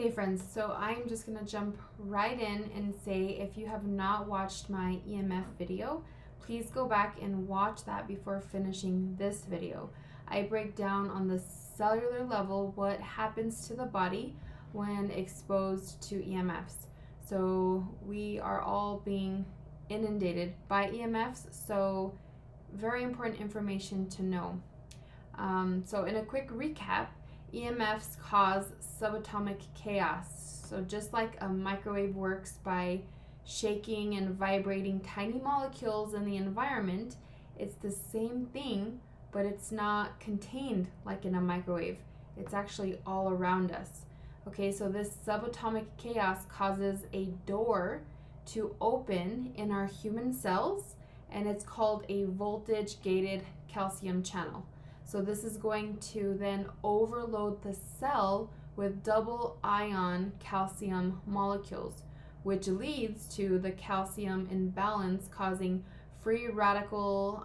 Hey friends, so I'm just going to jump right in and say if you have not watched my EMF video, please go back and watch that before finishing this video. I break down on the cellular level what happens to the body when exposed to EMFs. So we are all being inundated by EMFs, so very important information to know. So in a quick recap, EMFs cause subatomic chaos. So just like a microwave works by shaking and vibrating tiny molecules in the environment, it's the same thing, but it's not contained like in a microwave. It's actually all around us. Okay, so this subatomic chaos causes a door to open in our human cells, and it's called a voltage-gated calcium channel. So this is going to then overload the cell with double ion calcium molecules, which leads to the calcium imbalance, causing free radical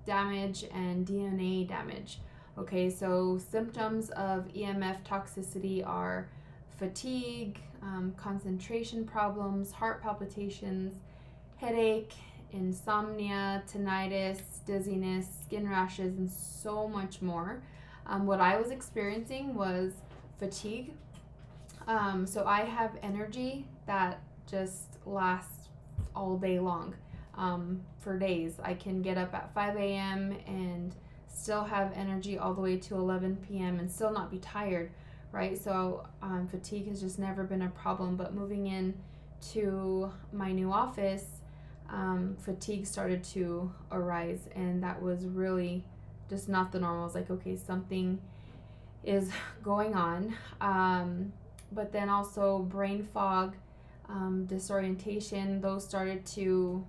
damage and DNA damage. Okay, so symptoms of EMF toxicity are fatigue, concentration problems, heart palpitations, headache, insomnia, tinnitus, dizziness, skin rashes, and so much more. What I was experiencing was fatigue. So I have energy that just lasts all day long, for days. I can get up at 5 a.m. and still have energy all the way to 11 p.m. and still not be tired, right? So fatigue has just never been a problem, but moving in to my new office, fatigue started to arise, and that was really just not the normal. I was like, okay, something is going on. But then also brain fog, disorientation, those started to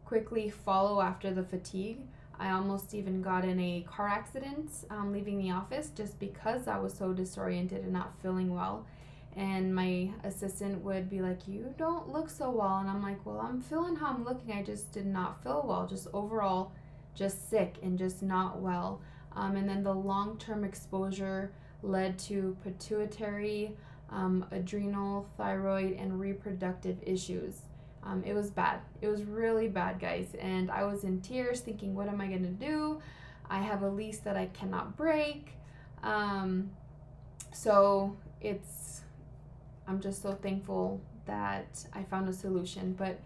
quickly follow after the fatigue. I almost even got in a car accident leaving the office just because I was so disoriented and not feeling well. And my assistant would be like, you don't look so well. And I'm like, well, I'm feeling how I'm looking. I just did not feel well, just overall just sick and just not well. And then the long-term exposure led to pituitary, adrenal, thyroid, and reproductive issues. It was bad. It was really bad, guys. And I was in tears thinking, what am I going to do? I have a lease that I cannot break. So I'm just so thankful that I found a solution. But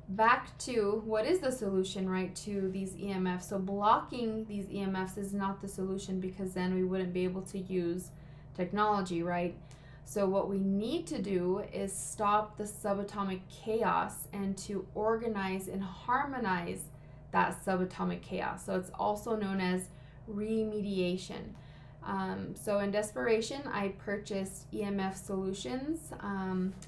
back to what is the solution, right, to these EMFs. So blocking these EMFs is not the solution, because then we wouldn't be able to use technology, right? So what we need to do is stop the subatomic chaos and to organize and harmonize that subatomic chaos. So it's also known as remediation. So in desperation, I purchased EMF Solutions,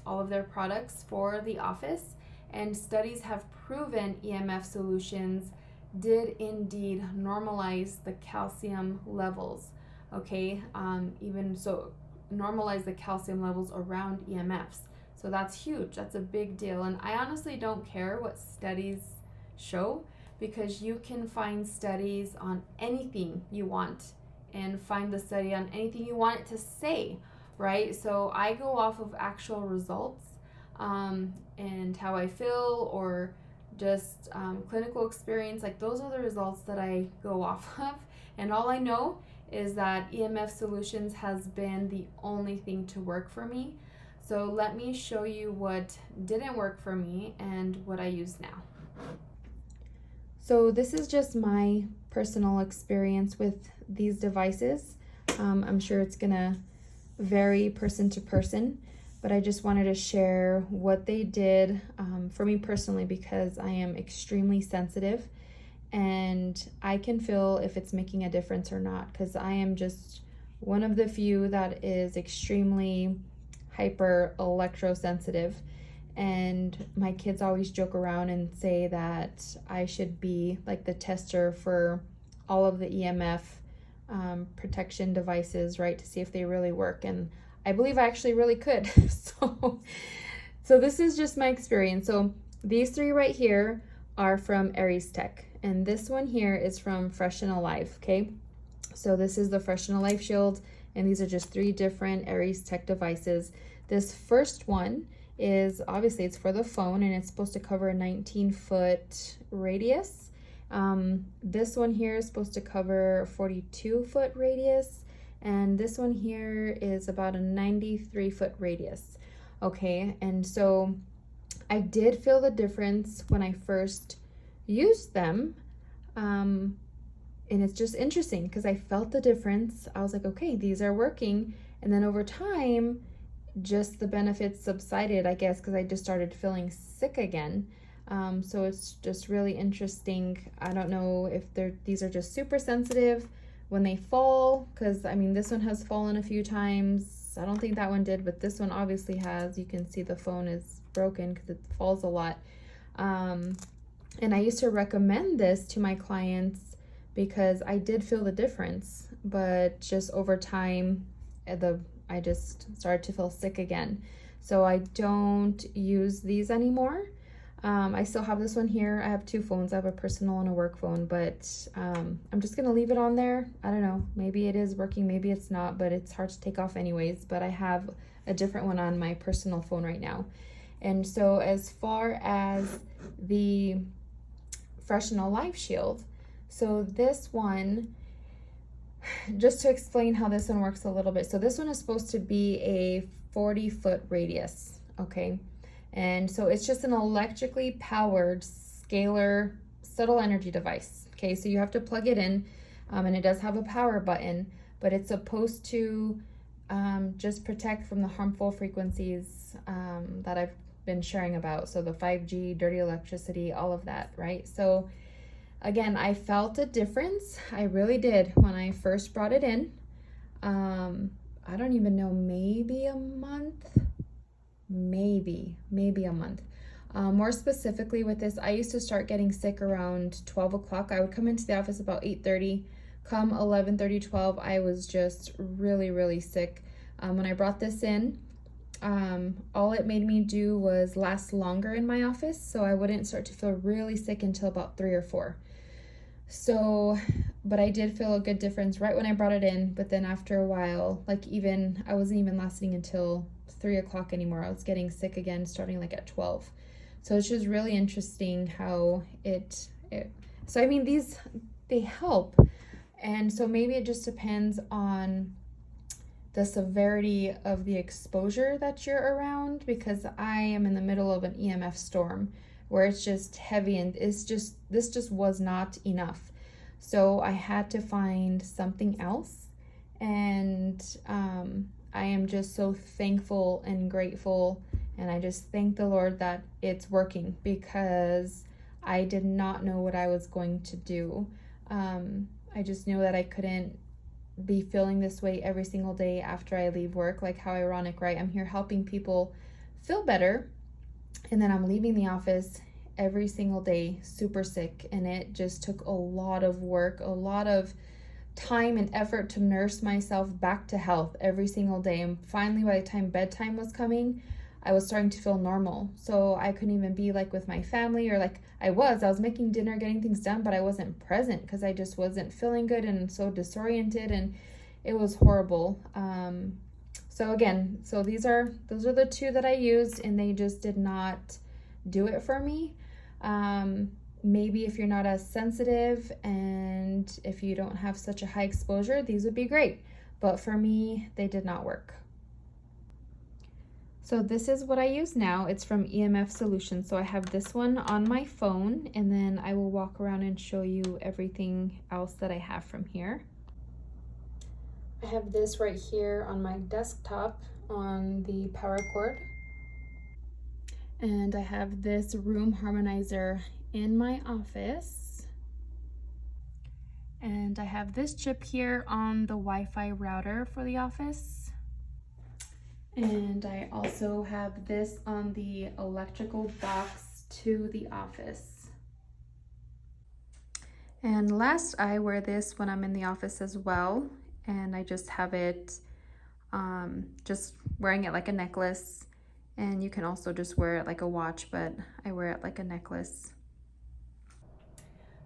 all of their products for the office, and studies have proven EMF Solutions did indeed normalize the calcium levels, okay? Even so, normalize the calcium levels around EMFs. So that's huge. That's a big deal. And I honestly don't care what studies show, because you can find studies on anything you want and find the study on anything you want it to say, right? So I go off of actual results and how I feel, or just clinical experience. Like, those are the results that I go off of. And all I know is that EMF Solutions has been the only thing to work for me. So let me show you what didn't work for me and what I use now. So this is just my personal experience with these devices. I'm sure it's gonna vary person to person, but I just wanted to share what they did for me personally, because I am extremely sensitive and I can feel if it's making a difference or not, because I am just one of the few that is extremely hyper electrosensitive. And my kids always joke around and say that I should be like the tester for all of the EMF protection devices, right, to see if they really work. And I believe I actually really could. So this is just my experience. So these three right here are from Aries Tech, and this one here is from Fresh and Alive, okay? So this is the Fresh and Alive Shield, And these are just 3 different Aries Tech devices. This first one is, obviously it's for the phone, and it's supposed to cover a 19-foot radius. This one here is supposed to cover a 42-foot radius, and this one here is about a 93-foot radius. Okay, and so I did feel the difference when I first used them. And it's just interesting because I felt the difference. I was like, okay, these are working. And then over time, just the benefits subsided, I guess, because I just started feeling sick again. So it's just really interesting. I don't know if these are just super sensitive when they fall, because I mean, this one has fallen a few times. I don't think that one did, but this one obviously has. You can see the phone is broken because it falls a lot. And I used to recommend this to my clients because I did feel the difference, but just over time, I just started to feel sick again. So I don't use these anymore. I still have this one here. I have 2 phones. I have a personal and a work phone, but I'm just gonna leave it on there. I don't know, maybe it is working, maybe it's not, but it's hard to take off anyways. But I have a different one on my personal phone right now. And so as far as the Freshenal Life Shield, so this one, just to explain how this one works a little bit. So this one is supposed to be a 40-foot radius, okay? And so it's just an electrically powered scalar subtle energy device, okay? So you have to plug it in, and it does have a power button, but it's supposed to just protect from the harmful frequencies that I've been sharing about. So the 5G, dirty electricity, all of that, right? So again, I felt a difference. I really did when I first brought it in. I don't even know, maybe a month, maybe a month. More specifically with this, I used to start getting sick around 12 o'clock. I would come into the office about 8:30. Come 11:30, 12, I was just really, really sick. When I brought this in, all it made me do was last longer in my office, so I wouldn't start to feel really sick until about 3 or 4. So, but I did feel a good difference right when I brought it in, but then after a while, like I wasn't even lasting until 3 o'clock anymore. I was getting sick again, starting like at 12. So it's just really interesting how so I mean, they help. And so maybe it just depends on the severity of the exposure that you're around, because I am in the middle of an EMF storm where it's just heavy, and this just was not enough. So I had to find something else, and I am just so thankful and grateful, and I just thank the Lord that it's working, because I did not know what I was going to do. I just knew that I couldn't be feeling this way every single day after I leave work. Like, how ironic, right? I'm here helping people feel better, and then I'm leaving the office every single day super sick. And it just took a lot of work, a lot of time and effort to nurse myself back to health every single day. And finally, by the time bedtime was coming, I was starting to feel normal. So I couldn't even be like with my family, or like I was making dinner, getting things done, but I wasn't present because I just wasn't feeling good and so disoriented, and it was horrible. So again, those are the 2 that I used, and they just did not do it for me. Maybe if you're not as sensitive and if you don't have such a high exposure, these would be great. But for me, they did not work. So this is what I use now. It's from EMF Solutions. So I have this one on my phone, and then I will walk around and show you everything else that I have from here. I have this right here on my desktop on the power cord. And I have this room harmonizer in my office. And I have this chip here on the Wi-Fi router for the office. And I also have this on the electrical box to the office. And last, I wear this when I'm in the office as well. And I just have it, just wearing it like a necklace. And you can also just wear it like a watch, but I wear it like a necklace.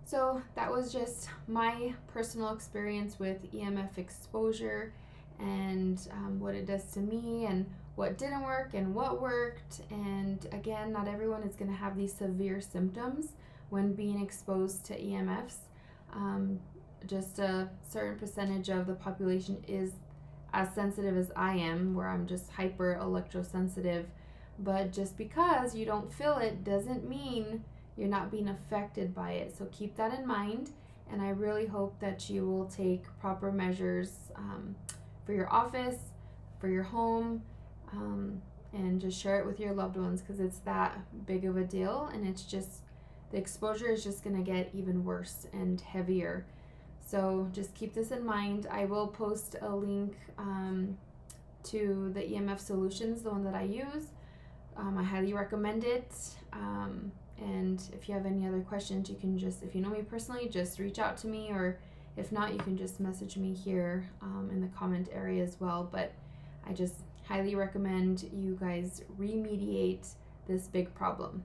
So that was just my personal experience with EMF exposure and what it does to me and what didn't work and what worked. And again, not everyone is going to have these severe symptoms when being exposed to EMFs. Just a certain percentage of the population is as sensitive as I am, where I'm just hyper electrosensitive. But just because you don't feel it doesn't mean you're not being affected by it. So keep that in mind, and I really hope that you will take proper measures for your office, for your home, and just share it with your loved ones, because it's that big of a deal, and it's just, the exposure is just going to get even worse and heavier. So just keep this in mind. I will post a link to the EMF Solutions, the one that I use. I highly recommend it. And if you have any other questions, you can just, if you know me personally, just reach out to me, or if not, you can just message me here in the comment area as well. But I just highly recommend you guys remediate this big problem.